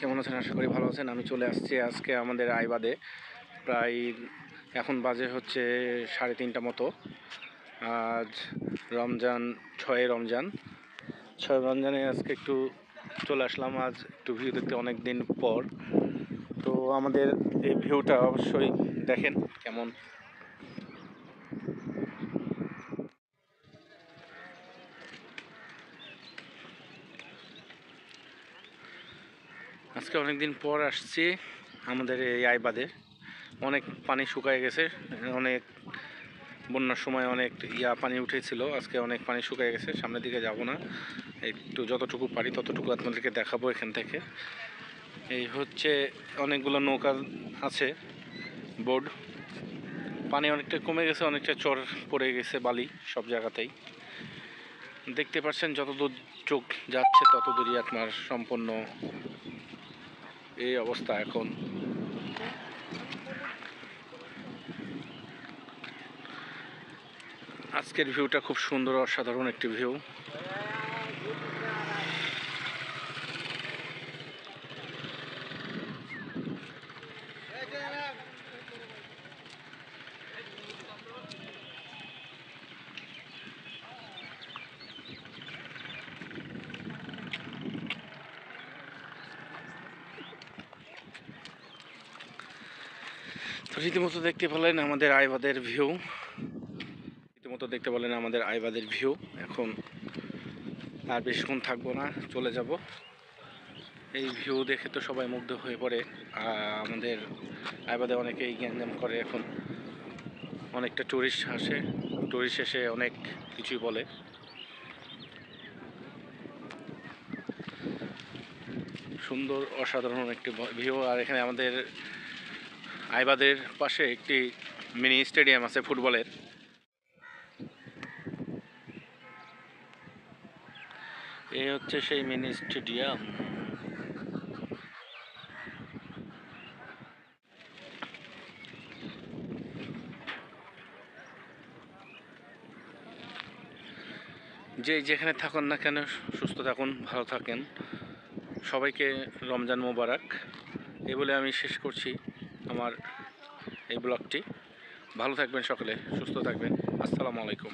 কেমন আছেন? আশা করি ভালো আছেন। আমি চলে আসছি আজকে আমাদের আইবাদে। প্রায় এখন বাজে হচ্ছে 3:30 মতো। আজ রমজান, 6 রমজান। 6 রমজানে আজকে একটু চলে আসলাম, আজ একটু ভিউ দেখতে অনেক দিন পর। তো আমাদের এই ভিউটা অবশ্যই দেখেন কেমন। আজকে অনেক দিন পর আসছি আমাদের এই আইবাদে। অনেক পানি শুকায় গেছে, অনেক বন্যার সময় অনেক পানি উঠেছিল। আজকে অনেক পানি শুকিয়ে গেছে। সামনের দিকে যাব না, একটু যতটুকু পারি ততটুকু আপনাদেরকে দেখাবো এখান থেকে। এই হচ্ছে অনেকগুলো নৌকা আছে, বোর্ড। পানি অনেকটা কমে গেছে, অনেকটা চর পড়ে গেছে, বালি সব জায়গাতেই দেখতে পাচ্ছেন। যতদূর চোখ যাচ্ছে ততদূরই আপনার সম্পূর্ণ এই অবস্থা এখন। আজকের ভিউটা খুব সুন্দর, অসাধারণ একটি ভিউ। তো রীতিমতো দেখতে পেলেন আমাদের আইবাদের ভিউ। এখন আর বেশিক্ষণ থাকবো না, চলে যাব। এই ভিউ দেখে তো সবাই মুগ্ধ হয়ে পড়ে। আমাদের আইবাদে অনেকেই গ্যাঞ্জাম করে, এখন অনেকটা টুরিস্ট আসে, টুরিস্ট এসে অনেক কিছুই বলে। সুন্দর অসাধারণ একটি ভিউ। আর এখানে আমাদের আইবাদের পাশে একটি মিনি স্টেডিয়াম আছে ফুটবলের। এই হচ্ছে সেই মিনি স্টেডিয়াম। যেখানে থাকুন না কেন, সুস্থ থাকুন, ভালো থাকেন। সবাইকে রমজান মোবারক। এই বলে আমি শেষ করছি আমার এই ব্লগটি। ভালো থাকবেন সকলে, সুস্থ থাকবেন। আসসালামু আলাইকুম।